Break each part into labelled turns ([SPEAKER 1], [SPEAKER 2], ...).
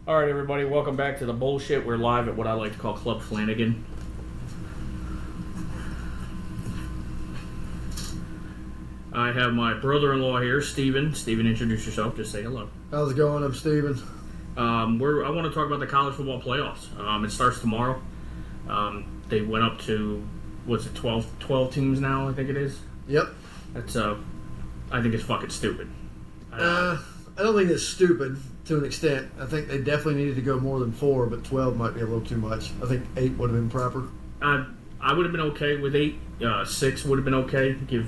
[SPEAKER 1] All right, everybody, welcome back to the bullshit. We're live at what I like to call Club Flanagan. I have my brother-in-law here, Steven. Steven, introduce yourself. Just say hello.
[SPEAKER 2] How's it going? I'm Steven.
[SPEAKER 1] I want to talk about the college football playoffs. It starts tomorrow. They went up to, 12 teams now, I think it is?
[SPEAKER 2] Yep.
[SPEAKER 1] That's, I think it's fucking stupid.
[SPEAKER 2] I don't think it's stupid to an extent. I think they definitely needed to go more than 4, but 12 might be a little too much. I think 8 would have been proper.
[SPEAKER 1] I would have been okay with 8. 6 would have been okay. You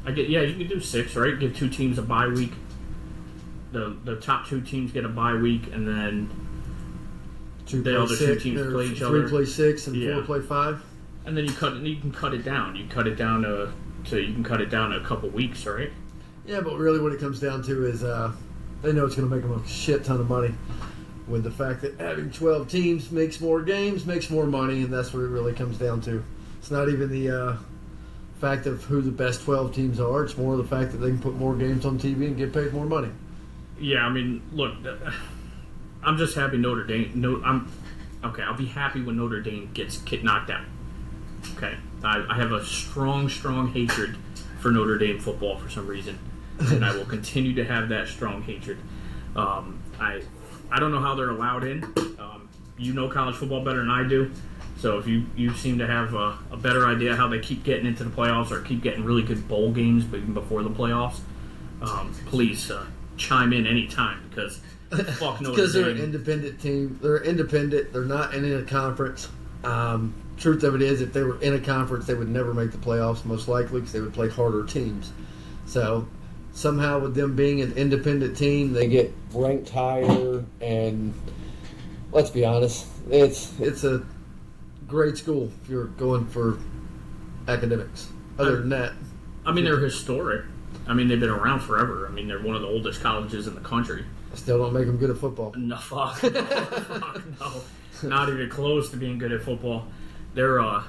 [SPEAKER 1] could do 6, right? Give 2 teams a bye week. The top 2 teams get a bye week, and then the other 2 teams play each other.
[SPEAKER 2] 3 play 6 and 4 play 5.
[SPEAKER 1] And then you can cut it down. You can cut it down to a couple weeks, right?
[SPEAKER 2] Yeah, but really what it comes down to is they know it's going to make them a shit ton of money. With the fact that having 12 teams makes more games, makes more money, and that's what it really comes down to. It's not even the fact of who the best 12 teams are. It's more the fact that they can put more games on TV and get paid more money.
[SPEAKER 1] Yeah, I mean, look, I'm just happy Notre Dame. I'll be happy when Notre Dame gets knocked out. Okay, I have a strong hatred for Notre Dame football for some reason, and I will continue to have that strong hatred. I don't know how they're allowed in. You know college football better than I do. So if you seem to have a better idea how they keep getting into the playoffs or keep getting really good bowl games even before the playoffs, please chime in anytime because fuck Notre Dame.
[SPEAKER 2] Because they're an independent team. They're independent. They're not in a conference. Truth of it is, if they were in a conference, they would never make the playoffs most likely because they would play harder teams. So somehow with them being an independent team, they get ranked higher. And let's be honest, it's a great school if you're going for academics. Other than that,
[SPEAKER 1] I mean, they're historic. I mean, they've been around forever. I mean, they're one of the oldest colleges in the country.
[SPEAKER 2] I still don't make them good at football.
[SPEAKER 1] No, fuck no. Not even close to being good at football. They're, I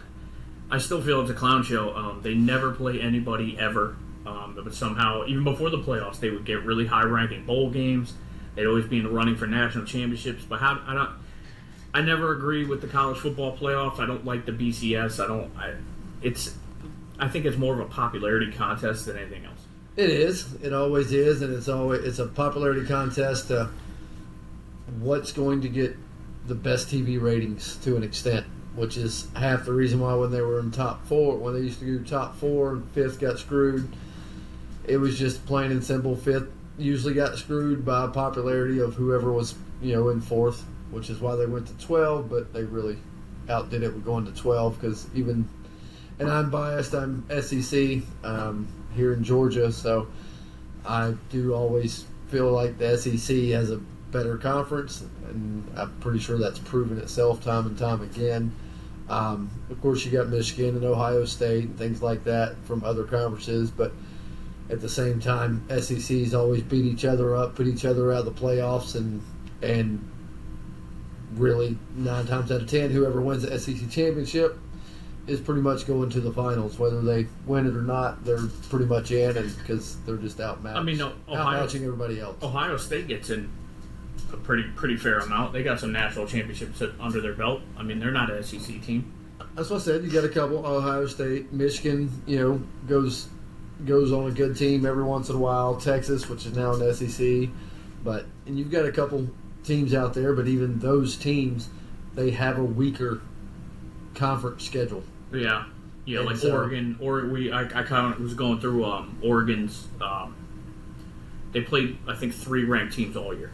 [SPEAKER 1] still feel it's a clown show. They never play anybody ever. But somehow, even before the playoffs, they would get really high-ranking bowl games. They'd always be in the running for national championships. But I never agree with the college football playoffs. I don't like the BCS. I think it's more of a popularity contest than anything else.
[SPEAKER 2] It is. It always is, and it's a popularity contest to what's going to get the best TV ratings to an extent, which is half the reason why when they were in top 4, when they used to do top 4 and 5th got screwed, it was just plain and simple. 5th usually got screwed by popularity of whoever was, in 4th, which is why they went to 12, but they really outdid it with going to 12 because and I'm biased, I'm SEC here in Georgia, so I do always feel like the SEC has a better conference, and I'm pretty sure that's proven itself time and time again. Of course, you got Michigan and Ohio State and things like that from other conferences, but at the same time, SECs always beat each other up, put each other out of the playoffs, and really 9 times out of 10, whoever wins the SEC championship is pretty much going to the finals. Whether they win it or not, they're pretty much in, and because they're just outmatched.
[SPEAKER 1] I mean,
[SPEAKER 2] outmatching everybody else.
[SPEAKER 1] Ohio State gets in a pretty fair amount. They got some national championships under their belt. I mean, they're not an SEC team.
[SPEAKER 2] That's what I said. You got a couple. Ohio State, Michigan, goes on a good team every once in a while. Texas, which is now an SEC, and you've got a couple teams out there. But even those teams, they have a weaker conference schedule.
[SPEAKER 1] Yeah, like Oregon. I kind of was going through Oregon's. They played, I think, 3 ranked teams all year.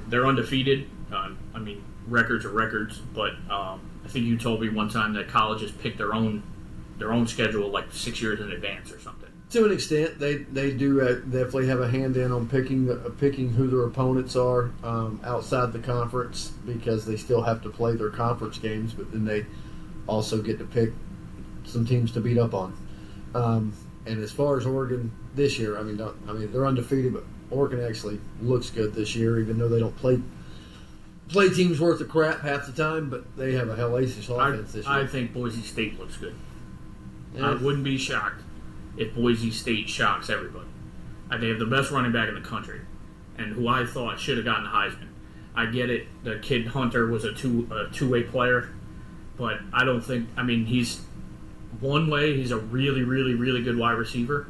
[SPEAKER 1] They're undefeated. I mean, records are records, but I think you told me one time that colleges pick their own schedule like 6 years in advance or something.
[SPEAKER 2] To an extent, they do definitely have a hand in on picking who their opponents are outside the conference because they still have to play their conference games, but then they also get to pick some teams to beat up on. And as far as Oregon this year, I mean they're undefeated, but Oregon actually looks good this year, even though they don't play teams worth of crap half the time, but they have a hellacious offense this year.
[SPEAKER 1] I think Boise State looks good.
[SPEAKER 2] Yeah.
[SPEAKER 1] I wouldn't be shocked if Boise State shocks everybody. They have the best running back in the country, and who I thought should have gotten the Heisman. I get it. The kid Hunter was a two-way player, but I don't think. I mean, he's one way. He's a really, really, really good wide receiver.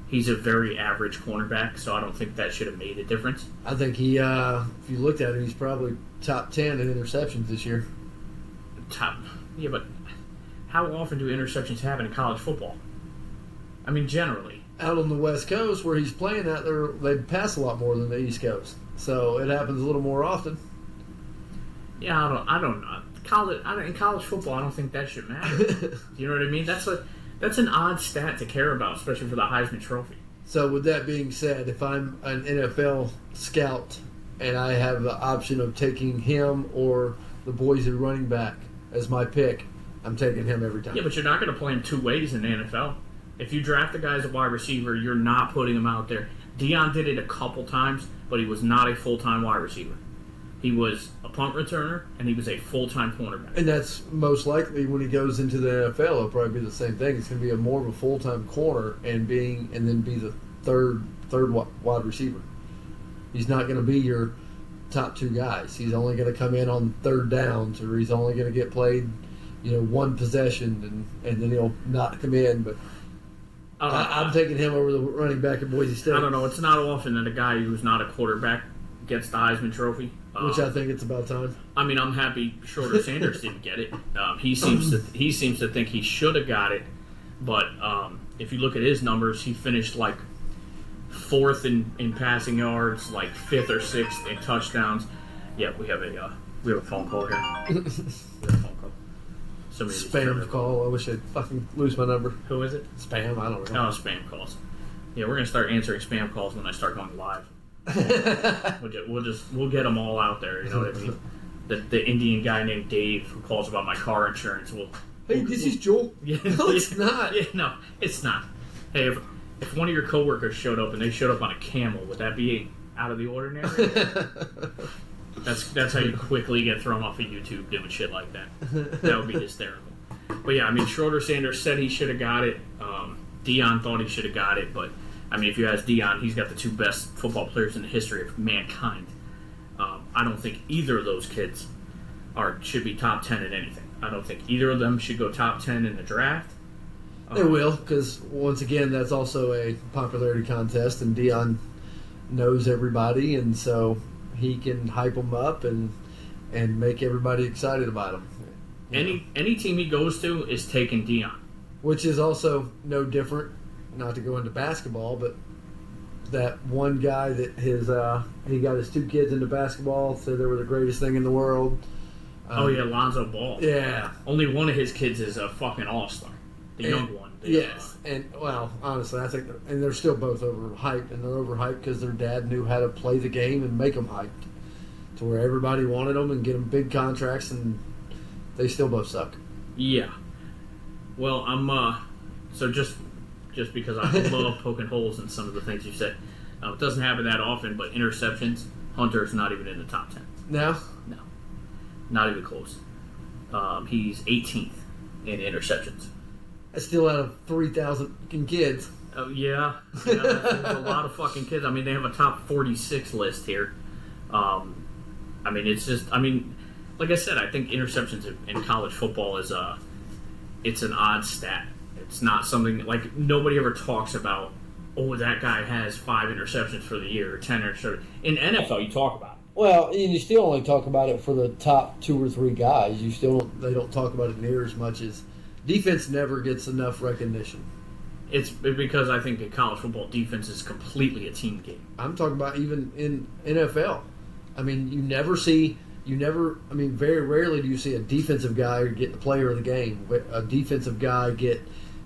[SPEAKER 1] He's a very average cornerback, so I don't think that should have made a difference.
[SPEAKER 2] I think he, if you looked at him, he's probably top 10 in interceptions this year.
[SPEAKER 1] Yeah, but how often do interceptions happen in college football? I mean, generally.
[SPEAKER 2] Out on the West Coast, where he's playing at, they pass a lot more than the East Coast, so it happens a little more often.
[SPEAKER 1] Yeah, I don't know. In college football, I don't think that should matter. You know what I mean? That's an odd stat to care about, especially for the Heisman Trophy.
[SPEAKER 2] So with that being said, if I'm an NFL scout and I have the option of taking him or the Boise running back as my pick, I'm taking him every time.
[SPEAKER 1] Yeah, but you're not going to play him two ways in the NFL. If you draft a guy as a wide receiver, you're not putting him out there. Deion did it a couple times, but he was not a full-time wide receiver. He was a punt returner, and he was a full-time cornerback.
[SPEAKER 2] And that's most likely when he goes into the NFL, it'll probably be the same thing. It's going to be more of a full-time corner and then be the third wide receiver. He's not going to be your top two guys. He's only going to come in on third downs, or he's only going to get played, one possession, and then he'll not come in. But I'm taking him over the running back at Boise State.
[SPEAKER 1] I don't know. It's not often that a guy who's not a quarterback gets the Heisman Trophy.
[SPEAKER 2] Which I think it's about time.
[SPEAKER 1] I mean, I'm happy Shorter Sanders didn't get it. He seems to think he should have got it, but if you look at his numbers, he finished like fourth in passing yards, like fifth or sixth in touchdowns. Yeah, we have a phone call here. We have a phone call.
[SPEAKER 2] Spam call. I wish I'd fucking lose my number.
[SPEAKER 1] Who is it?
[SPEAKER 2] Spam. I don't know.
[SPEAKER 1] Oh, spam calls. Yeah, we're gonna start answering spam calls when I start going live. We'll get them all out there. You know what I mean? The Indian guy named Dave who calls about my car insurance.
[SPEAKER 2] This is Joel.
[SPEAKER 1] Yeah,
[SPEAKER 2] no, it's not.
[SPEAKER 1] Yeah, no, it's not. Hey, if one of your coworkers showed up and they showed up on a camel, would that be out of the ordinary? That's how you quickly get thrown off of YouTube doing shit like that. That would be hysterical. But yeah, I mean, Schroeder Sanders said he should have got it. Deion thought he should have got it, but I mean, if you ask Deion, he's got the two best football players in the history of mankind. I don't think either of those kids should be top 10 in anything. I don't think either of them should go top 10 in the draft.
[SPEAKER 2] They will, because once again, that's also a popularity contest, and Deion knows everybody, and so he can hype them up and make everybody excited about him.
[SPEAKER 1] Any team he goes to is taking Deion.
[SPEAKER 2] Which is also no different, not to go into basketball, but that one guy that he got his two kids into basketball, said they were the greatest thing in the world.
[SPEAKER 1] Lonzo Ball.
[SPEAKER 2] Yeah.
[SPEAKER 1] Only one of his kids is a fucking all-star. The young one.
[SPEAKER 2] Yes. And, well, honestly, I think and they're still both overhyped, and they're overhyped because their dad knew how to play the game and make them hyped to where everybody wanted them and get them big contracts, and they still both suck.
[SPEAKER 1] Yeah. Well, I'm, so just because I love poking holes in some of the things you said. It doesn't happen that often, but interceptions, Hunter's not even in the top 10.
[SPEAKER 2] No?
[SPEAKER 1] No. Not even close. He's 18th in interceptions.
[SPEAKER 2] That's still out of 3,000 kids.
[SPEAKER 1] Oh, yeah. There's a lot of fucking kids. I mean, they have a top 46 list here. I mean, it's just, like I said, I think interceptions in college football is it's an odd stat. It's not something, like, nobody ever talks about, oh, that guy has 5 interceptions for the year, or 10 interceptions. In NFL, you talk about it.
[SPEAKER 2] Well, you still only talk about it for the top 2 or 3 guys. They don't talk about it near as much as defense never gets enough recognition.
[SPEAKER 1] It's because I think in college football, defense is completely a team game.
[SPEAKER 2] I'm talking about even in NFL. I mean, very rarely do you see a defensive guy get the player of the game. A defensive guy get,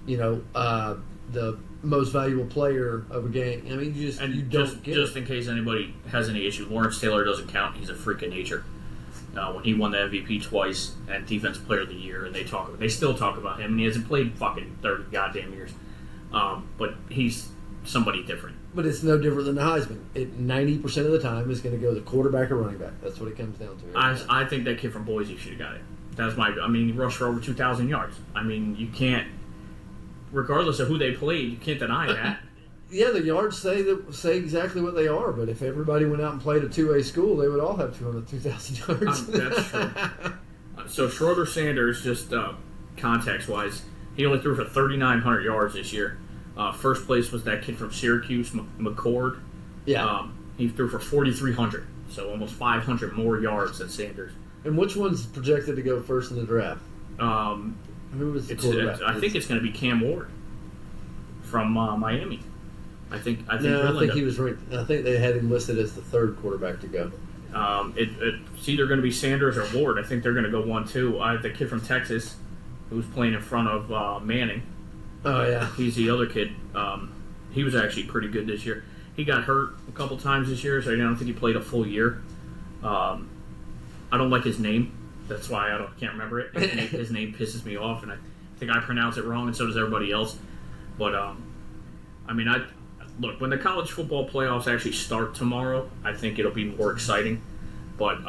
[SPEAKER 2] the most valuable player of a game. I mean, you don't get
[SPEAKER 1] just in case anybody has any issue, Lawrence Taylor doesn't count. He's a freak of nature. When he won the MVP twice and Defensive Player of the Year, and they still talk about him, and he hasn't played fucking 30 goddamn years. But he's somebody different.
[SPEAKER 2] But it's no different than the Heisman. 90% of the time is going to go the quarterback or running back. That's what it comes down to.
[SPEAKER 1] I think that kid from Boise should have got it. He rushed for over 2,000 yards. I mean, you can't, regardless of who they played, you can't deny that.
[SPEAKER 2] Yeah, the yards say exactly what they are, but if everybody went out and played a 2A school, they would all have 2,000 yards.
[SPEAKER 1] That's true. So Schroeder Sanders, just context-wise, he only threw for 3,900 yards this year. First place was that kid from Syracuse, McCord.
[SPEAKER 2] Yeah.
[SPEAKER 1] He threw for 4,300, so almost 500 more yards than Sanders.
[SPEAKER 2] And which one's projected to go first in the draft? Who was the quarterback?
[SPEAKER 1] I think it's going to be Cam Ward from Miami. I think
[SPEAKER 2] he was ranked. I think they had him listed as the third quarterback to go.
[SPEAKER 1] It's either going to be Sanders or Ward. I think they're going to go 1-2. The kid from Texas, who's playing in front of Manning.
[SPEAKER 2] Oh yeah,
[SPEAKER 1] he's the other kid. He was actually pretty good this year. He got hurt a couple times this year, so I don't think he played a full year. I don't like his name. That's why I can't remember it. His name pisses me off, and I think I pronounce it wrong, and so does everybody else. But look, when the college football playoffs actually start tomorrow, I think it'll be more exciting. But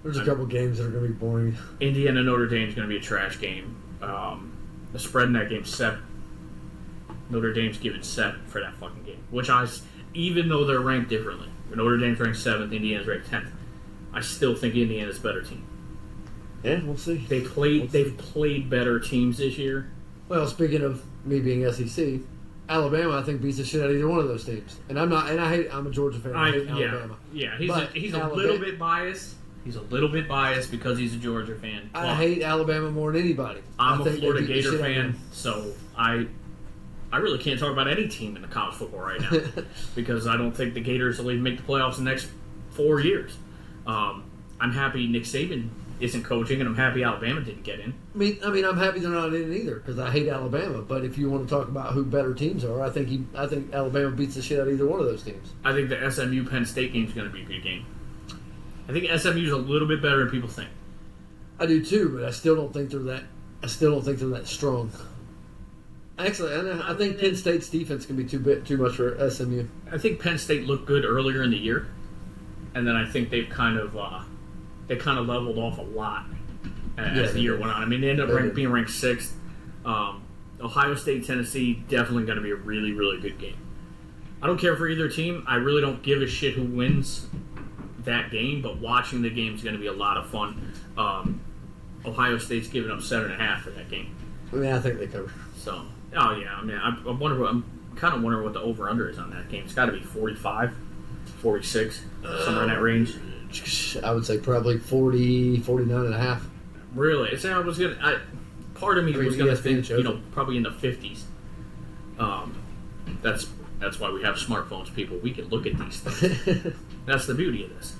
[SPEAKER 2] there's a couple games that are going to be boring.
[SPEAKER 1] Indiana Notre Dame is going to be a trash game. The spread in that game 7. Notre Dame's given 7 for that fucking game, even though they're ranked differently. Notre Dame's ranked 7th, Indiana's ranked 10th. I still think Indiana's a better team.
[SPEAKER 2] Yeah, we'll see.
[SPEAKER 1] They've played better teams this year.
[SPEAKER 2] Well, speaking of me being SEC, Alabama, I think, beats the shit out of either one of those teams. And I'm a Georgia fan. I hate Alabama.
[SPEAKER 1] Yeah, he's a little bit biased. He's a little bit biased because he's a Georgia fan.
[SPEAKER 2] I hate Alabama more than anybody.
[SPEAKER 1] I'm a Florida Gator fan, so I really can't talk about any team in the college football right now because I don't think the Gators will even make the playoffs in the next 4 years. I'm happy Nick Saban isn't coaching, and I'm happy Alabama didn't get in.
[SPEAKER 2] I mean, I'm happy they're not in either because I hate Alabama. But if you want to talk about who better teams are, I think Alabama beats the shit out of either one of those teams.
[SPEAKER 1] I think the SMU Penn State game is going to be a good game. I think SMU is a little bit better than people think.
[SPEAKER 2] I do too, but I still don't think they're that strong. Actually, I think Penn State's defense can be too much for SMU.
[SPEAKER 1] I think Penn State looked good earlier in the year, and then I think they've kind of leveled off a lot as the year went on. I mean, they ended up being ranked 6th. Ohio State, Tennessee, definitely going to be a really, really good game. I don't care for either team. I really don't give a shit who wins that game, but watching the game is going to be a lot of fun. Ohio State's giving up 7.5 for that game.
[SPEAKER 2] I mean, I think they cover.
[SPEAKER 1] So, I'm kind of wondering what the over/under is on that game. It's got to be 45, 46, somewhere in that range.
[SPEAKER 2] I would say probably 40, 49.5.
[SPEAKER 1] Really? Part of me was going to think, probably in the 50s. That's why we have smartphones, people. We can look at these things. That's the beauty of this.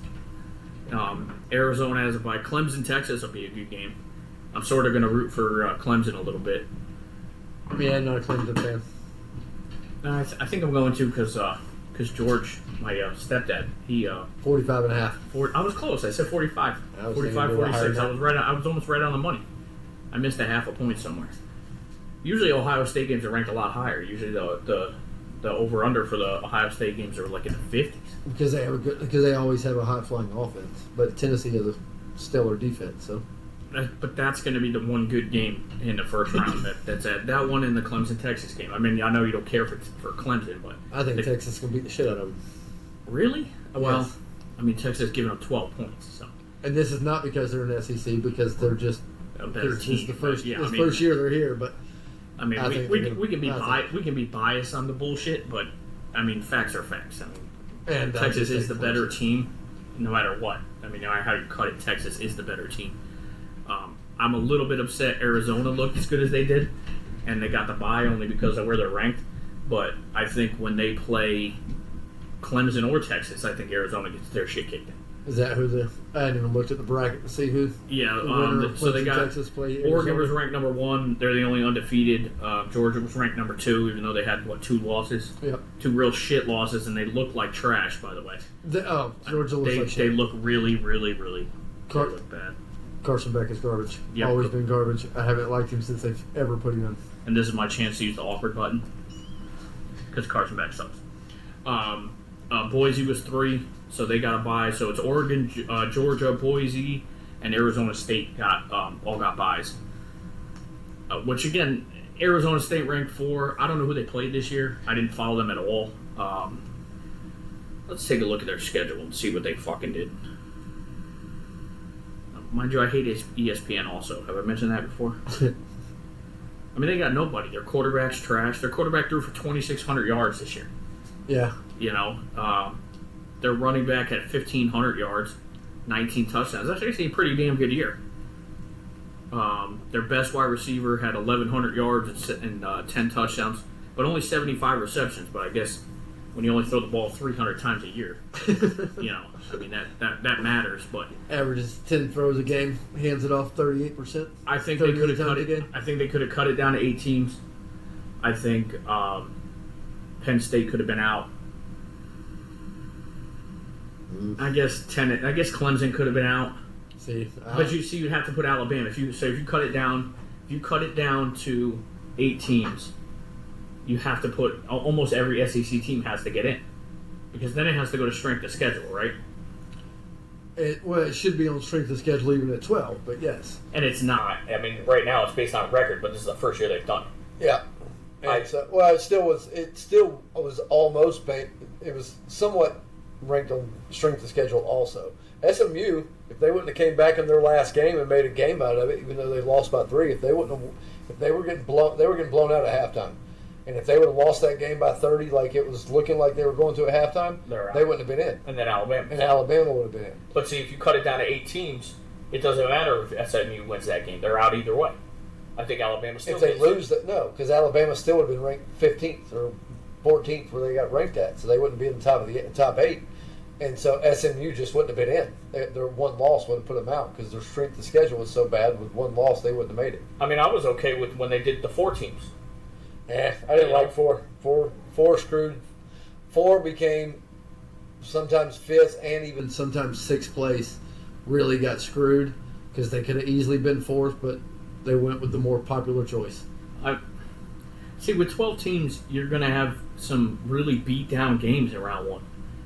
[SPEAKER 1] Arizona has a bye. Clemson, Texas will be a good game. I'm sort of going to root for Clemson a little bit.
[SPEAKER 2] Yeah, not a Clemson fan.
[SPEAKER 1] No, I think I'm going to because George, my stepdad, he
[SPEAKER 2] 45.5.
[SPEAKER 1] I was close. I said 45. 45, 46. I was almost right on the money. I missed a half a point somewhere. Usually Ohio State games are ranked a lot higher. Usually the over/under for the Ohio State games are like in the 50s.
[SPEAKER 2] Because they always have a high flying offense, but Tennessee has a stellar defense. So,
[SPEAKER 1] but that's going to be the one good game in the first round. That's that one in the Clemson Texas game. I mean, I know you don't care for Clemson, but
[SPEAKER 2] I think Texas can beat the shit out of them.
[SPEAKER 1] Really? Well,
[SPEAKER 2] yes.
[SPEAKER 1] I mean, Texas giving up 12 points. So,
[SPEAKER 2] and this is not because they're an SEC, because they're just
[SPEAKER 1] a better team.
[SPEAKER 2] It's the first year they're here, but.
[SPEAKER 1] I mean, we can be biased on the bullshit, but I mean, facts are facts. I mean, and Texas is the better team, no matter what. I mean, no matter how you cut it, Texas is the better team. I'm a little bit upset Arizona looked as good as they did, and they got the bye only because of where they're ranked. But I think when they play Clemson or Texas, I think Arizona gets their shit kicked in.
[SPEAKER 2] Is that who I hadn't even looked at the bracket to see who.
[SPEAKER 1] Yeah, so they got
[SPEAKER 2] Texas play
[SPEAKER 1] Oregon was ranked number 1. They're the only undefeated. Georgia was ranked number 2, even though they had 2 losses.
[SPEAKER 2] Yep.
[SPEAKER 1] 2 real shit losses, and they look like trash. By the way.
[SPEAKER 2] Georgia looks like shit.
[SPEAKER 1] They look really, really, really. They look bad.
[SPEAKER 2] Carson Beck is garbage.
[SPEAKER 1] Yep.
[SPEAKER 2] Always been garbage. I haven't liked him since they've ever put him in.
[SPEAKER 1] And this is my chance to use the awkward button because Carson Beck sucks. Boise was 3. So they got a bye. So it's Oregon, Georgia, Boise, and Arizona State all got byes. Which again, Arizona State ranked 4. I don't know who they played this year. I didn't follow them at all. Let's take a look at their schedule and see what they fucking did. Mind you, I hate ESPN also. Have I mentioned that before? I mean, they got nobody. Their quarterback's trash. Their quarterback threw for 2,600 yards this year.
[SPEAKER 2] Yeah.
[SPEAKER 1] You know, their running back had 1,500 yards, 19 touchdowns. That's actually a pretty damn good year. Their best wide receiver had 1,100 yards and 10 touchdowns, but only 75 receptions. But I guess when you only throw the ball 300 times a year, you know, I mean, that matters. But
[SPEAKER 2] averages 10 throws a game, hands it off 38%.
[SPEAKER 1] I think they could have cut it. I think they could have cut it down to 8 teams. I think Penn State could have been out. I guess 10. I guess Clemson could have been out.
[SPEAKER 2] See,
[SPEAKER 1] but you'd have to put Alabama. If you cut it down to 8 teams, you have to put almost every SEC team has to get in, because then it has to go to strength of schedule, right?
[SPEAKER 2] It should be on strength of schedule even at 12, but yes.
[SPEAKER 1] And it's not. I mean, right now it's based on record, but this is the first year they've done it.
[SPEAKER 3] Yeah. It still was almost. It was somewhat ranked on strength of schedule also. SMU, if they wouldn't have came back in their last game and made a game out of it, even though they lost by 3, if they were getting blown out at halftime. And if they would have lost that game by 30, like it was looking like they were going to at halftime, they wouldn't have been in.
[SPEAKER 1] And then Alabama.
[SPEAKER 3] Would have been in.
[SPEAKER 1] But see, if you cut it down to 8 teams, it doesn't matter if SMU wins that game. They're out either way. I think Alabama still.
[SPEAKER 3] If they lose that, no, because Alabama still would have been ranked 15th or 14th where they got ranked at, so they wouldn't be in the top 8. And so SMU just wouldn't have been in. Their one loss would have put them out because their strength of schedule was so bad. With one loss, they wouldn't have made it.
[SPEAKER 1] I mean, I was okay with when they did the 4 teams.
[SPEAKER 3] I didn't like 4. 4 screwed. 4 became sometimes 5th and even
[SPEAKER 2] sometimes 6th place. Really got screwed because they could have easily been 4th, but they went with the more popular choice.
[SPEAKER 1] See, with 12 teams, you're going to have some really beat down games in round 1.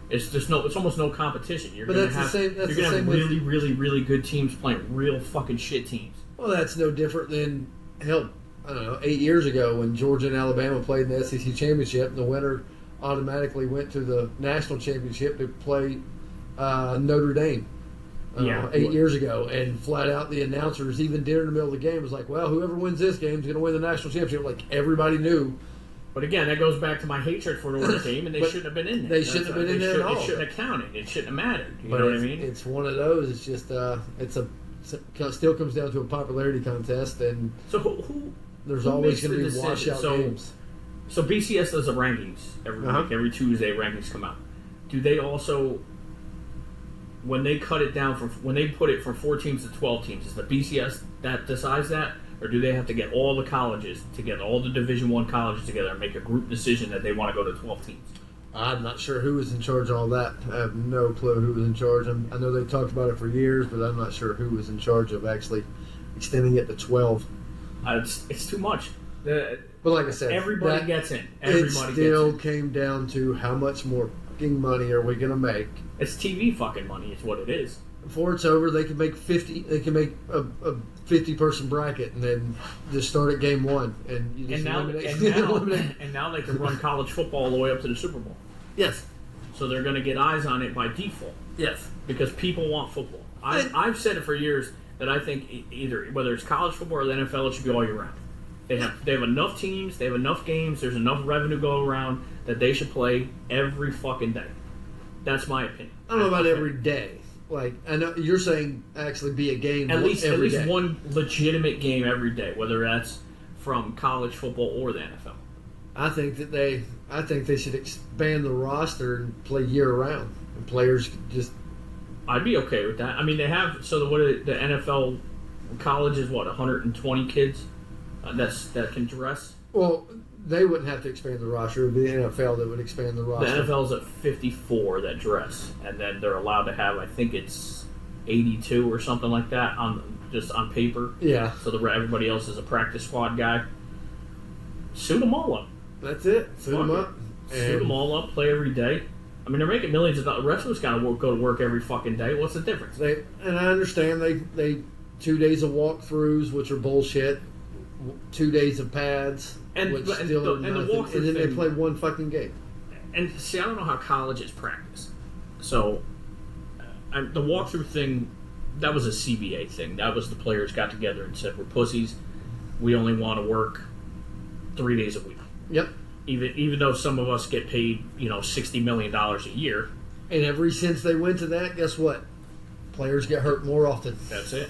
[SPEAKER 1] It's just it's almost no competition. You're going to have really, really, really good teams playing real fucking shit teams.
[SPEAKER 2] Well, that's no different than, hell, I don't know, 8 years ago when Georgia and Alabama played in the SEC championship, and the winner automatically went to the national championship to play Notre Dame. 8 years ago, and flat out the announcers, even during the middle of the game, was like, well, whoever wins this game is going to win the national championship. Like, everybody knew.
[SPEAKER 1] But again, that goes back to my hatred for Notre Dame, and they shouldn't have been in there.
[SPEAKER 2] They shouldn't have been in there at all.
[SPEAKER 1] It shouldn't have counted. It shouldn't have mattered. You know what I mean?
[SPEAKER 2] It's one of those. It's just still comes down to a popularity contest, and
[SPEAKER 1] so who
[SPEAKER 2] there's always going to be washout games.
[SPEAKER 1] So BCS does the rankings every week. Every Tuesday, rankings come out. Do they also, when they cut it down when they put it from 4 teams to 12 teams, is the BCS that decides that? Or do they have to get all the colleges together, all the Division I colleges together, and make a group decision that they want to go to 12 teams?
[SPEAKER 2] I'm not sure who was in charge of all that. I have no clue who was in charge. I know they talked about it for years, but I'm not sure who was in charge of actually extending it to 12.
[SPEAKER 1] It's too much.
[SPEAKER 2] But like I said,
[SPEAKER 1] everybody gets in.
[SPEAKER 2] It still came down to how much more fucking money are we going to make?
[SPEAKER 1] It's TV fucking money. It's what it is.
[SPEAKER 2] Before it's over, they can make 50. They can make a 50-person bracket, and then just start at game 1, and you just eliminate.
[SPEAKER 1] And now they can run college football all the way up to the Super Bowl.
[SPEAKER 2] Yes.
[SPEAKER 1] So they're going to get eyes on it by default.
[SPEAKER 2] Yes.
[SPEAKER 1] Because people want football. I've said it for years that I think either whether it's college football or the NFL, it should be all year round. They have enough teams, they have enough games, there's enough revenue going around that they should play every fucking day. That's my opinion.
[SPEAKER 2] I don't know about every day. Like, I know you're saying actually be a game
[SPEAKER 1] at least
[SPEAKER 2] day.
[SPEAKER 1] One legitimate game every day, whether that's from college football or the NFL.
[SPEAKER 2] I think they should expand the roster and play year round. And players just.
[SPEAKER 1] I'd be okay with that. I mean, they have the NFL college is 120 kids that can dress.
[SPEAKER 2] Well, they wouldn't have to expand the roster. It would be the NFL that would expand the roster.
[SPEAKER 1] The NFL's at 54 that dress, and then they're allowed to have, I think it's 82 or something like that on paper.
[SPEAKER 2] Yeah.
[SPEAKER 1] So everybody else is a practice squad guy. Suit them all up.
[SPEAKER 2] That's it. Suit them up.
[SPEAKER 1] Suit them all up. Play every day. I mean, they're making millions of dollars. The rest of us got to go to work every fucking day. What's the difference?
[SPEAKER 2] And I understand they 2 days of walkthroughs, which are bullshit. 2 days of pads,
[SPEAKER 1] And
[SPEAKER 2] which
[SPEAKER 1] the
[SPEAKER 2] still are nothing,
[SPEAKER 1] walkthrough
[SPEAKER 2] and then they
[SPEAKER 1] thing-
[SPEAKER 2] play one fucking game.
[SPEAKER 1] And see, I don't know how colleges practice. So, the walkthrough thing, that was a CBA thing. That was the players got together and said, we're pussies. We only want to work 3 days a week.
[SPEAKER 2] Yep.
[SPEAKER 1] Even though some of us get paid, $60 million a year.
[SPEAKER 2] And ever since they went to that, guess what? Players get hurt more often.
[SPEAKER 1] That's it.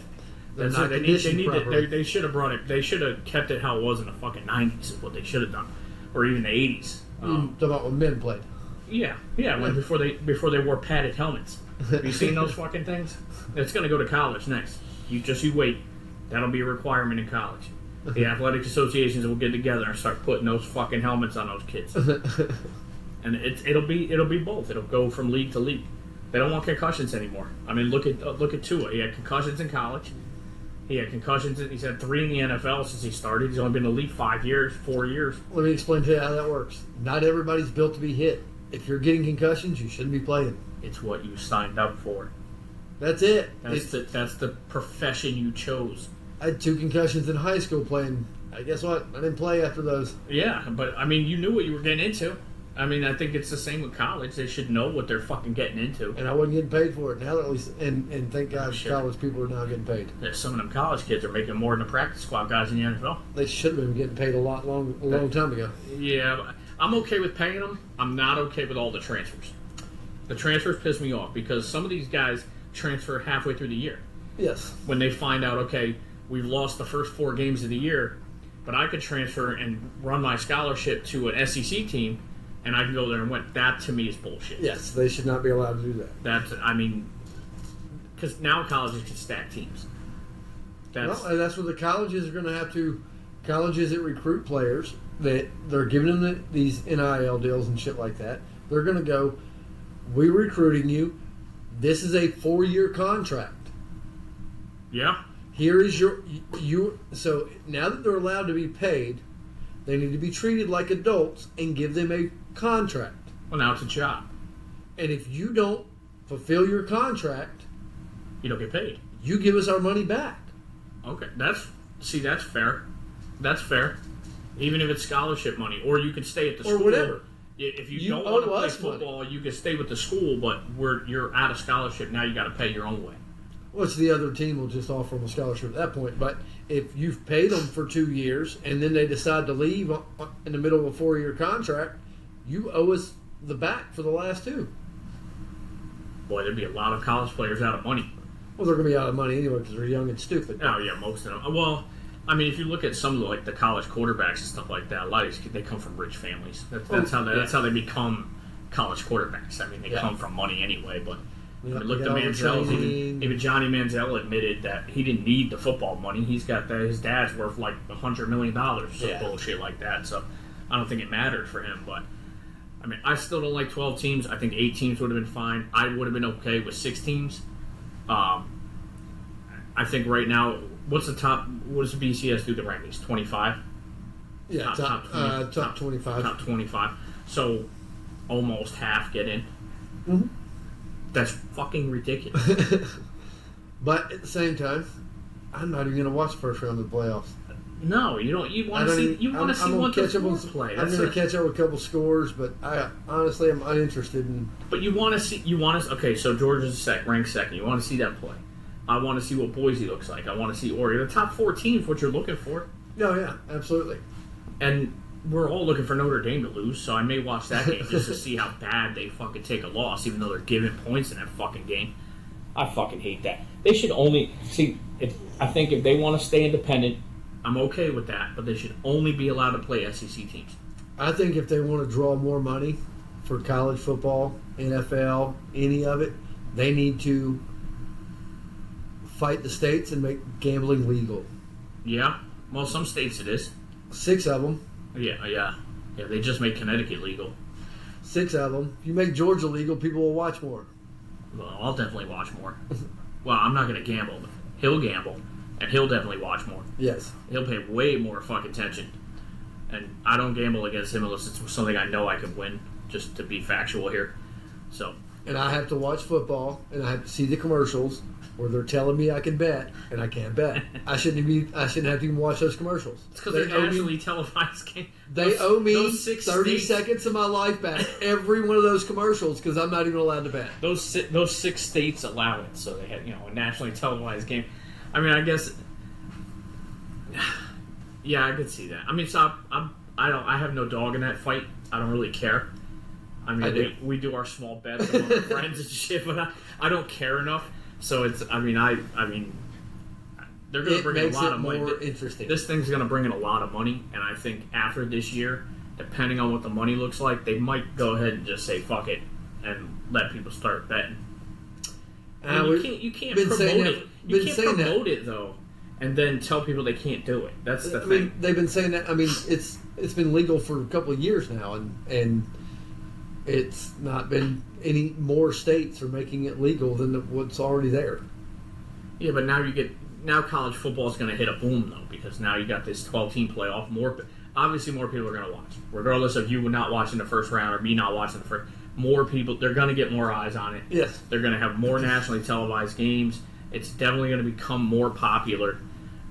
[SPEAKER 2] They're
[SPEAKER 1] That's
[SPEAKER 2] not
[SPEAKER 1] it.
[SPEAKER 2] conditioned properly.
[SPEAKER 1] They should have brought it. They should have kept it how it was in the fucking 90s. Is what they should have done, or even the 80s.
[SPEAKER 2] Talking about when men played.
[SPEAKER 1] Yeah. Before they wore padded helmets. Have you seen those fucking things? It's going to go to college next. You wait. That'll be a requirement in college. The athletic associations will get together and start putting those fucking helmets on those kids. And it'll be both. It'll go from league to league. They don't want concussions anymore. I mean, look at Tua. He had concussions in college. He had concussions. He's had 3 in the NFL since he started. He's only been in the league 4 years.
[SPEAKER 2] Let me explain to you how that works. Not everybody's built to be hit. If you're getting concussions, you shouldn't be playing.
[SPEAKER 1] It's what you signed up for.
[SPEAKER 2] That's it.
[SPEAKER 1] That's the profession you chose.
[SPEAKER 2] I had 2 concussions in high school playing. Guess what? I didn't play after those.
[SPEAKER 1] Yeah, but I mean, you knew what you were getting into. I mean, I think it's the same with college. They should know what they're fucking getting into.
[SPEAKER 2] And I wasn't getting paid for it. Now that at least, and thank God, college people are now getting paid.
[SPEAKER 1] Yeah, some of them college kids are making more than the practice squad guys in the NFL.
[SPEAKER 2] They should have been getting paid a long time ago.
[SPEAKER 1] Yeah, I'm okay with paying them. I'm not okay with all the transfers. The transfers piss me off because some of these guys transfer halfway through the year.
[SPEAKER 2] Yes.
[SPEAKER 1] When they find out, okay, we've lost the first 4 games of the year, but I could transfer and run my scholarship to an SEC team, and I can go there and win. That, to me, is bullshit.
[SPEAKER 2] Yes, they should not be allowed to do that.
[SPEAKER 1] Because now colleges can stack teams.
[SPEAKER 2] And that's what the colleges are going to have to. Colleges that recruit players, that they're giving them these NIL deals and shit like that. They're going to go, we're recruiting you. This is a 4-year contract.
[SPEAKER 1] Yeah.
[SPEAKER 2] Here is you. So now that they're allowed to be paid, they need to be treated like adults and give them a contract.
[SPEAKER 1] Well, now it's a job.
[SPEAKER 2] And if you don't fulfill your contract,
[SPEAKER 1] you don't get paid.
[SPEAKER 2] You give us our money back.
[SPEAKER 1] Okay, that's fair. That's fair. Even if it's scholarship money, or you could stay at the school.
[SPEAKER 2] Or whatever.
[SPEAKER 1] If you don't want to play football,
[SPEAKER 2] money.
[SPEAKER 1] You can stay with the school, but you're out of scholarship. Now you got to pay your own way.
[SPEAKER 2] Which the other team will just offer them a scholarship at that point. But if you've paid them for 2 years and then they decide to leave in the middle of a 4-year contract, you owe us the back for the last 2.
[SPEAKER 1] Boy, there'd be a lot of college players out of money.
[SPEAKER 2] Well, they're going to be out of money anyway because they're young and stupid.
[SPEAKER 1] Oh, yeah, most of them. Well, I mean, if you look at some of the college quarterbacks and stuff like that, a lot of these kids, they come from rich families. That's how they become college quarterbacks. I mean, they come from money anyway, but... I mean, look at Manziel. Even Johnny Manziel admitted that he didn't need the football money. He's got his dad's worth like $100 million, some bullshit like that. So I don't think it mattered for him. But I mean, I still don't like 12 teams. I think 8 teams would have been fine. I would have been okay with 6 teams. I think right now, what's the top? What does the BCS do the rankings? 25.
[SPEAKER 2] Yeah, top 25.
[SPEAKER 1] Top 25. So almost half get in.
[SPEAKER 2] Mm-hmm.
[SPEAKER 1] That's fucking ridiculous.
[SPEAKER 2] But at the same time, I'm not even going to watch the first round of the playoffs.
[SPEAKER 1] No, you don't. You want to see. You want to see what the four play.
[SPEAKER 2] I'm going to catch up with a couple scores, but honestly, I'm uninterested in.
[SPEAKER 1] But you want to see. Okay, so Georgia's ranked second. You want to see that play. I want to see what Boise looks like. I want to see Oregon. The top 4 teams, what you're looking for.
[SPEAKER 2] No, yeah, absolutely.
[SPEAKER 1] And we're all looking for Notre Dame to lose, so I may watch that game just to see how bad they fucking take a loss, even though they're giving points in that fucking game. I fucking hate that. They should only see. I think if they want to stay independent, I'm okay with that, but they should only be allowed to play SEC teams.
[SPEAKER 2] I think if they want to draw more money for college football, NFL, any of it, they need to fight the states and make gambling legal.
[SPEAKER 1] Yeah, well, some states it is.
[SPEAKER 2] 6 of them.
[SPEAKER 1] Yeah. They just made Connecticut legal.
[SPEAKER 2] 6 of them. If you make Georgia legal, people will watch more.
[SPEAKER 1] Well, I'll definitely watch more. Well, I'm not going to gamble. He'll gamble, and he'll definitely watch more.
[SPEAKER 2] Yes.
[SPEAKER 1] He'll pay way more fucking attention. And I don't gamble against him unless it's something I know I can win, just to be factual here. So,
[SPEAKER 2] and I have to watch football, and I have to see the commercials where they're telling me I can bet, and I can't bet. I shouldn't have to even watch those commercials.
[SPEAKER 1] It's because they're nationally televised games.
[SPEAKER 2] They owe me
[SPEAKER 1] 30
[SPEAKER 2] states, seconds of my life back every one of those commercials because I'm not even allowed to bet.
[SPEAKER 1] Those 6 states allow it, so they had a nationally televised game. I mean, I guess, yeah, I could see that. I mean, so I have no dog in that fight. I don't really care. I mean, we do our small bets among our friends and shit, but I don't care enough. So it's, I mean, they're going to bring in a lot of money.
[SPEAKER 2] More interesting.
[SPEAKER 1] This thing's going to bring in a lot of money, and I think after this year, depending on what the money looks like, they might go ahead and just say fuck it and let people start betting. I mean, you can't promote it. You can't promote it though, and then tell people they can't do it. That's the thing.
[SPEAKER 2] Mean, they've been saying that. I mean, it's been legal for a couple of years now, and it's not been any more states are making it legal than what's already there.
[SPEAKER 1] Yeah, but now college football is going to hit a boom though, because now you got this 12-team playoff. Obviously more people are going to watch, regardless of you not watching the first round or me not watching the first. More people, they're going to get more eyes on it.
[SPEAKER 2] Yes,
[SPEAKER 1] they're going to have more nationally televised games. It's definitely going to become more popular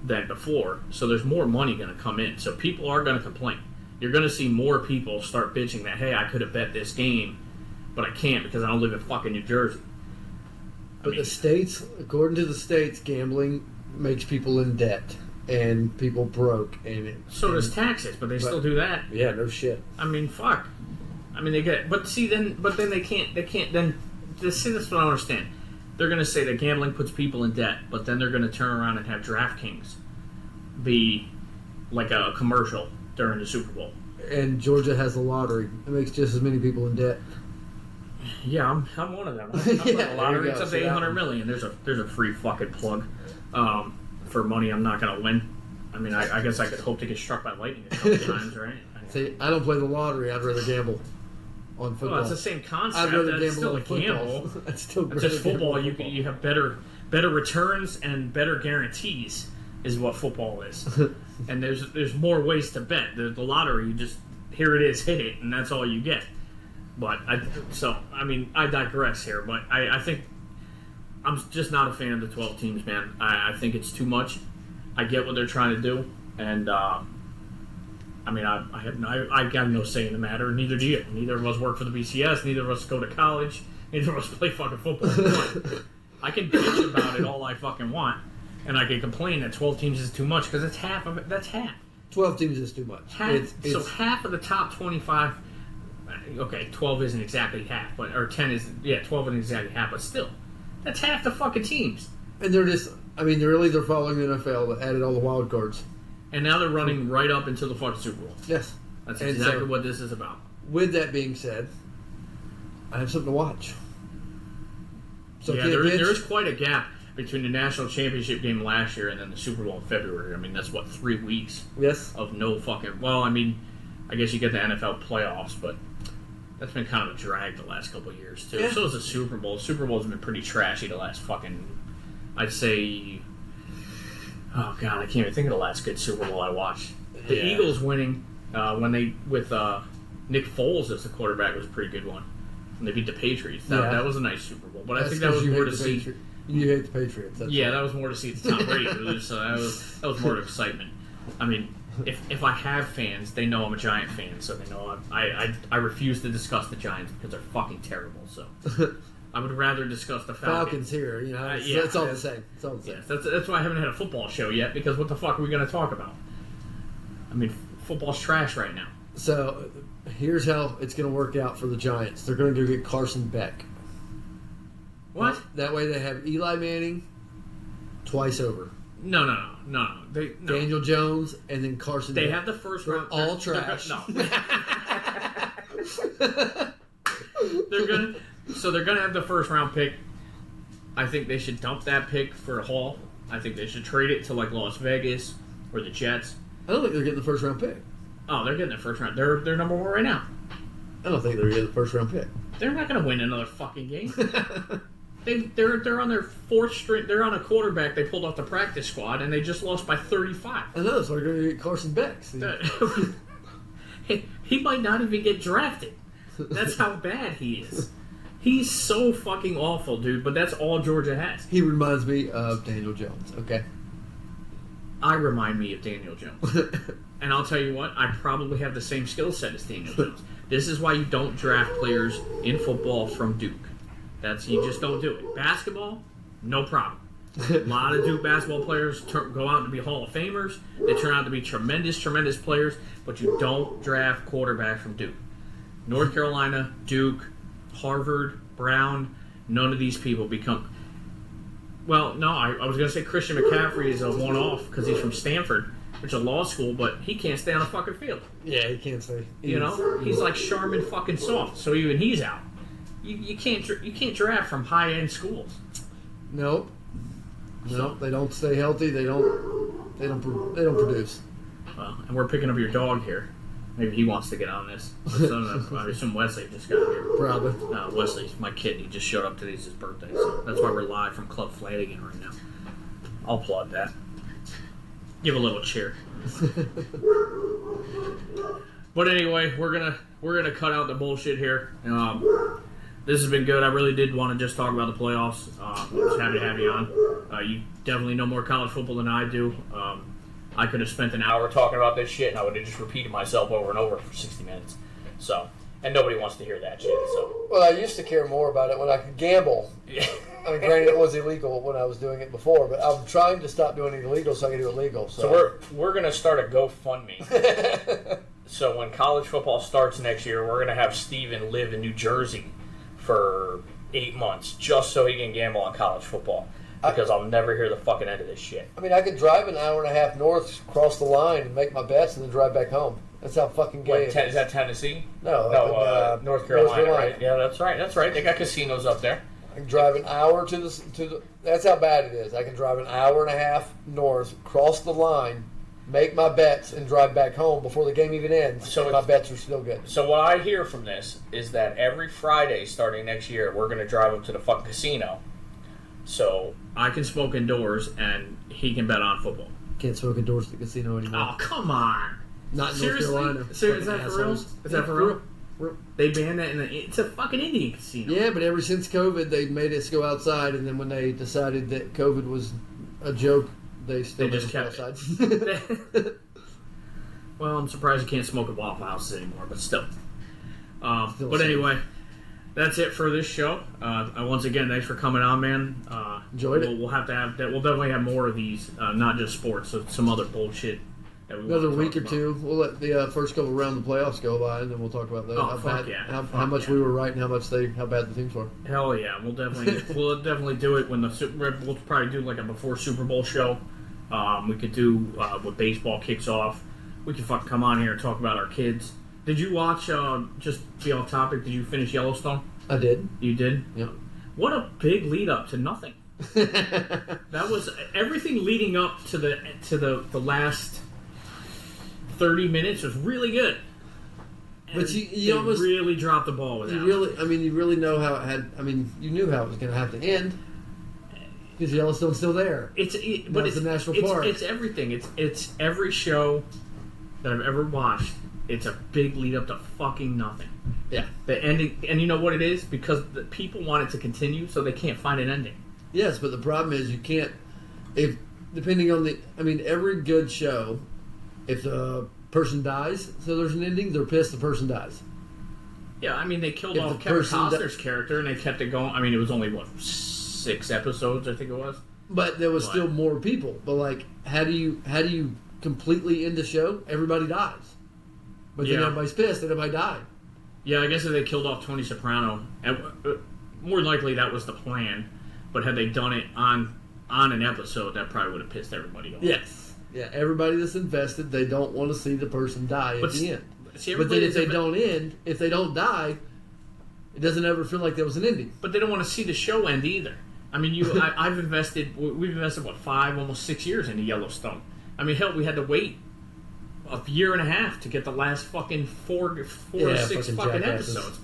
[SPEAKER 1] than before. So there's more money going to come in. So people are going to complain. You're going to see more people start bitching that, hey, I could have bet this game, but I can't because I don't live in fucking New Jersey.
[SPEAKER 2] But the states, according to the states, gambling makes people in debt and people broke.
[SPEAKER 1] So does taxes, but they still do that.
[SPEAKER 2] Yeah, no shit.
[SPEAKER 1] I mean, fuck. I mean, they get, but then they can't then. See, that's what I don't understand. They're going to say that gambling puts people in debt, but then they're going to turn around and have DraftKings be like a commercial during the Super Bowl.
[SPEAKER 2] And Georgia has the lottery. It makes just as many people in debt.
[SPEAKER 1] Yeah, I'm one of them. I'm
[SPEAKER 2] yeah,
[SPEAKER 1] a lottery. It's up to $800 million. There's a free fucking plug for money I'm not going to win. I mean, I guess I could hope to get struck by lightning a couple times, right?
[SPEAKER 2] See, I don't play the lottery. I'd rather gamble on football.
[SPEAKER 1] Well, it's the same concept.
[SPEAKER 2] I'd rather
[SPEAKER 1] That's
[SPEAKER 2] gamble
[SPEAKER 1] still
[SPEAKER 2] on
[SPEAKER 1] a gamble.
[SPEAKER 2] That's still
[SPEAKER 1] it's just football. You have better returns and better guarantees is what football is. And there's more ways to bet. The lottery, you just here it is, hit it, and that's all you get. But I digress here. But I think I'm just not a fan of the 12 teams, man. I think it's too much. I get what they're trying to do, and I got no say in the matter. Neither do you. Neither of us work for the BCS. Neither of us go to college. Neither of us play fucking football. I can bitch about it all I fucking want, and I can complain that 12 teams is too much because it's half of it. That's half.
[SPEAKER 2] 12 teams is too much.
[SPEAKER 1] So half of the top 25. Okay, 12 isn't exactly half, or 10 isn't. Yeah, 12 isn't exactly half, but still, that's half the fucking teams.
[SPEAKER 2] And they're just. I mean, they're following the NFL that added all the wild cards.
[SPEAKER 1] And now they're running right up into the fucking Super Bowl.
[SPEAKER 2] Yes.
[SPEAKER 1] That's exactly what this is about.
[SPEAKER 2] With that being said, I have something to watch. So
[SPEAKER 1] yeah, there is quite a gap between the national championship game last year and then the Super Bowl in February. I mean, that's 3 weeks
[SPEAKER 2] yes.
[SPEAKER 1] of no fucking... Well, I mean, I guess you get the NFL playoffs, but that's been kind of a drag the last couple of years, too. Yeah. So is the Super Bowl. The Super Bowl's been pretty trashy the last fucking... I'd say... Oh, God, I can't even think of the last good Super Bowl I watched. The Eagles winning with Nick Foles as the quarterback was a pretty good one. And they beat the Patriots. That was a nice Super Bowl. But I think that was more to see...
[SPEAKER 2] You hate the Patriots.
[SPEAKER 1] That was more to see the Tom Brady lose, so that was more excitement. I mean, if I have fans, they know I'm a Giant fan, so they know I refuse to discuss the Giants because they're fucking terrible, so... I would rather discuss the Falcons
[SPEAKER 2] here. You know, it's all the same. It's all the same.
[SPEAKER 1] Yes, that's why I haven't had a football show yet, because what the fuck are we going to talk about? I mean, football's trash right now.
[SPEAKER 2] So, here's how it's going to work out for the Giants. They're going to go get Carson Beck.
[SPEAKER 1] What?
[SPEAKER 2] That way they have Eli Manning twice over.
[SPEAKER 1] No.
[SPEAKER 2] Daniel Jones and then Carson Beck.
[SPEAKER 1] They have the first round.
[SPEAKER 2] All trash.
[SPEAKER 1] They're gonna have the first round pick. I think they should dump that pick for a haul. I think they should trade it to like Las Vegas or the Jets.
[SPEAKER 2] I don't think they're getting the first round pick.
[SPEAKER 1] Oh, they're getting the first round. They're number 1 right now.
[SPEAKER 2] I don't think they're getting the first round pick.
[SPEAKER 1] They're not gonna win another fucking game. They're on their 4th string. They're on a quarterback they pulled off the practice squad, and they just lost by 35.
[SPEAKER 2] I know, so they're going to get Carson Beck.
[SPEAKER 1] He might not even get drafted. That's how bad he is. He's so fucking awful, dude. But that's all Georgia has.
[SPEAKER 2] He reminds me of Daniel Jones. Okay.
[SPEAKER 1] I remind me of Daniel Jones. And I'll tell you what, I probably have the same skill set as Daniel Jones. This is why you don't draft players in football from Duke. You just don't do it. Basketball, no problem. A lot of Duke basketball players go out to be Hall of Famers. They turn out to be tremendous, tremendous players, but you don't draft quarterbacks from Duke. North Carolina, Duke, Harvard, Brown, none of these people become... Well, no, I was going to say Christian McCaffrey is a one-off because he's from Stanford, which is a law school, but he can't stay on a fucking field.
[SPEAKER 2] Yeah, he can't stay.
[SPEAKER 1] He's like Charmin fucking soft, so even he's out. You can't draft from high-end schools.
[SPEAKER 2] Nope. Nope, they don't stay healthy. They don't produce.
[SPEAKER 1] Well, and we're picking up your dog here. Maybe he wants to get on this. I assume Wesley just got here.
[SPEAKER 2] Probably.
[SPEAKER 1] Wesley's my kid. He just showed up today's his birthday, so that's why we're live from Club Flanagan right now. I'll applaud that. Give a little cheer. But anyway, we're gonna cut out the bullshit here. This has been good. I really did want to just talk about the playoffs. I'm just happy to have you on. You definitely know more college football than I do. I could have spent an hour talking about this shit, and I would have just repeated myself over and over for 60 minutes. So, and nobody wants to hear that shit. So,
[SPEAKER 3] well, I used to care more about it when I could gamble. I mean, granted, it was illegal when I was doing it before, but I'm trying to stop doing it illegal so I can do it legal.
[SPEAKER 1] So we're gonna start a GoFundMe. So when college football starts next year, we're gonna have Steven live in New Jersey for 8 months just so he can gamble on college football. Because I'll never hear the fucking end of this shit.
[SPEAKER 3] I mean, I could drive an hour and a half north, cross the line, and make my bets, and then drive back home. That's how fucking gay it is.
[SPEAKER 1] Is that Tennessee?
[SPEAKER 3] No,
[SPEAKER 1] North Carolina, right? Yeah, that's right. That's right. They got casinos up there.
[SPEAKER 3] I can drive an hour to the. That's how bad it is. I can drive an hour and a half north, cross the line, make my bets, and drive back home before the game even ends. So my bets are still good.
[SPEAKER 1] So what I hear from this is that every Friday starting next year, we're going to drive up to the fucking casino. So I can smoke indoors, and he can bet on football.
[SPEAKER 2] Can't smoke indoors at the casino anymore.
[SPEAKER 1] Oh, come on.
[SPEAKER 2] Not in
[SPEAKER 1] Seriously?
[SPEAKER 2] North Carolina.
[SPEAKER 1] Seriously? Is that for real? Is that for real? They banned that, it's a fucking Indian casino.
[SPEAKER 2] Yeah, but ever since COVID, they made us go outside, and then when they decided that COVID was a joke, they just kept outside.
[SPEAKER 1] Well, I'm surprised you can't smoke at Waffle Houses anymore, but still. But anyway, that's it for this show. Once again, thanks for coming on, man.
[SPEAKER 2] Enjoyed it.
[SPEAKER 1] We'll have to have that. We'll definitely have more of these, not just sports, so some other bullshit.
[SPEAKER 2] Another week or two. We'll let the first couple rounds of the playoffs go by, and then we'll talk about that. How much we were right and how bad the teams were.
[SPEAKER 1] Hell yeah, we'll definitely do it when we'll probably do like a before Super Bowl show. We could do when baseball kicks off. We could fucking come on here and talk about our kids. Did you watch? Just be on topic. Did you finish Yellowstone?
[SPEAKER 2] I did.
[SPEAKER 1] You did?
[SPEAKER 2] Yeah.
[SPEAKER 1] What a big lead up to nothing. That was everything leading up to the last 30 minutes was really good. And
[SPEAKER 2] but you almost
[SPEAKER 1] really dropped the ball with that.
[SPEAKER 2] You really know how it had. I mean, you knew how it was going to have to end because Yellowstone's still there.
[SPEAKER 1] It's a national park. It's everything. It's every show that I've ever watched. It's a big lead up to fucking nothing.
[SPEAKER 2] Yeah.
[SPEAKER 1] The ending, and you know what it is? Because the people want it to continue, so they can't find an ending.
[SPEAKER 2] Yes, but the problem is you can't. Depending on every good show. If the person dies, so there's an ending, they're pissed the person dies.
[SPEAKER 1] Yeah, I mean, they killed off Kevin Costner's character, and they kept it going. I mean, it was only, 6 episodes, I think it was?
[SPEAKER 2] But there was still more people. But, like, how do you completely end the show? Everybody dies. But then everybody's pissed that everybody died.
[SPEAKER 1] Yeah, I guess if they killed off Tony Soprano, more likely that was the plan. But had they done it on an episode, that probably would have pissed everybody off.
[SPEAKER 2] Yes. Yeah, everybody that's invested, they don't want to see the person die at the end. But then if they don't die, it doesn't ever feel like there was an ending.
[SPEAKER 1] But they don't want to see the show end either. I mean, we've invested 5, almost 6 years into Yellowstone. I mean, hell, we had to wait a year and a half to get the last fucking four to six fucking episodes.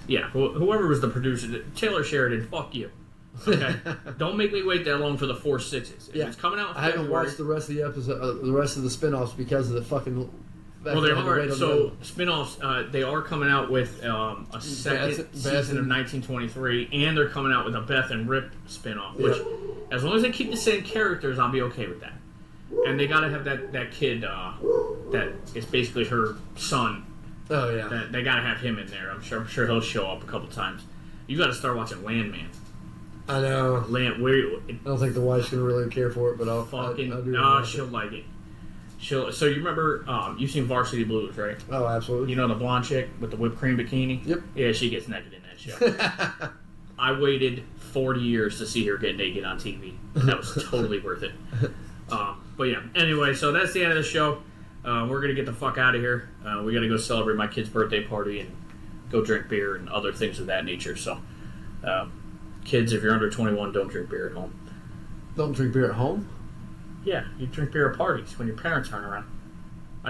[SPEAKER 1] Yeah, whoever was the producer, Taylor Sheridan, fuck you. Okay, don't make me wait that long for the 4 6s. If it's coming out in February,
[SPEAKER 2] I haven't watched the rest of the episode, the rest of the spinoffs because of the fucking
[SPEAKER 1] Well, they are. So spin-offs, they are coming out with a second season of 1923, and they're coming out with a Beth and Rip spin-off. Which, as long as they keep the same characters, I'll be okay with that. And they gotta have that kid that is basically her son.
[SPEAKER 2] Oh yeah.
[SPEAKER 1] They gotta have him in there. I'm sure he'll show up a couple times. You gotta start watching Landman.
[SPEAKER 2] I know.
[SPEAKER 1] I
[SPEAKER 2] don't think the wife's gonna really care for it, but I'll
[SPEAKER 1] no, she'll like it. So you remember you've seen Varsity Blues, right?
[SPEAKER 2] Oh, absolutely.
[SPEAKER 1] You know the blonde chick with the whipped cream bikini?
[SPEAKER 2] Yep.
[SPEAKER 1] Yeah, she gets naked in that show. I waited 40 years to see her get naked on TV. That was totally worth it. But yeah, anyway, so that's the end of the show. We're going to get the fuck out of here. We got to go celebrate my kid's birthday party and go drink beer and other things of that nature. So, kids, if you're under 21, don't drink beer at home.
[SPEAKER 2] Don't drink beer at home?
[SPEAKER 1] Yeah, you drink beer at parties when your parents aren't around.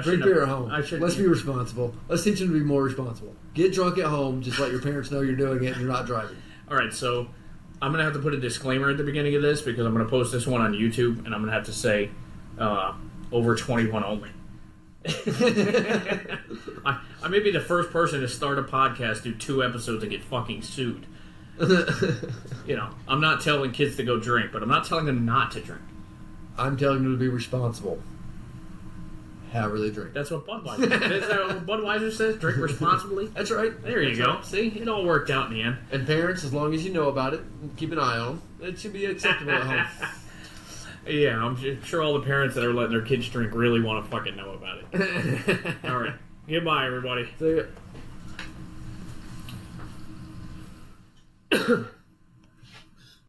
[SPEAKER 2] Drink beer at home. Let's be responsible. Let's teach them to be more responsible. Get drunk at home. Just let your parents know you're doing it and you're not driving.
[SPEAKER 1] All right, so I'm going to have to put a disclaimer at the beginning of this because I'm going to post this one on YouTube, and I'm going to have to say over 21 only. I may be the first person to start a podcast, do 2 episodes, and get fucking sued. I'm not telling kids to go drink, but I'm not telling them not to drink.
[SPEAKER 2] I'm telling them to be responsible. However they drink.
[SPEAKER 1] That's what Budweiser says. That's what Budweiser says. Drink responsibly.
[SPEAKER 2] That's right.
[SPEAKER 1] There you go.
[SPEAKER 2] Right.
[SPEAKER 1] See, it all worked out in the end.
[SPEAKER 2] And parents, as long as you know about it, keep an eye on them. It should be acceptable at home.
[SPEAKER 1] Yeah, I'm sure all the parents that are letting their kids drink really want to fucking know about it. All right. Goodbye, everybody.
[SPEAKER 2] See ya.